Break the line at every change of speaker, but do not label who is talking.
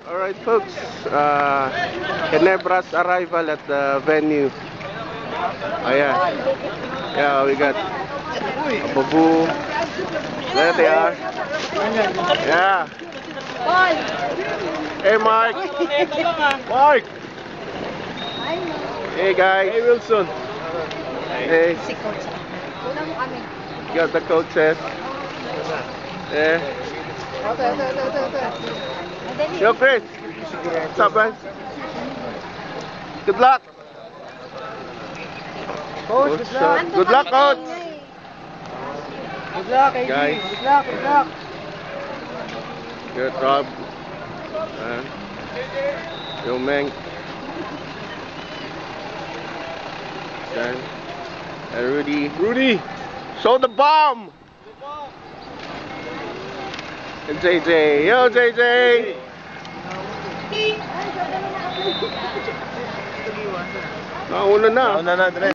Alright folks, Ginebra's arrival at the venue. Ayan. Yeah, we got Babu. There they are. Yeah. Hey Mark. Mark. Hey guys. Hey Wilson. Hey. Got the coaches. Yeah. Yo Chris. What's up man? Good luck.
Coach, good luck.
Good luck, coach.
Good luck, AD.
Guys.
Good luck, good luck.
Good Rob. Yo Meng. Okay. And Rudy. Rudy! Show the bomb! And JJ. Yo JJ! Nauna na.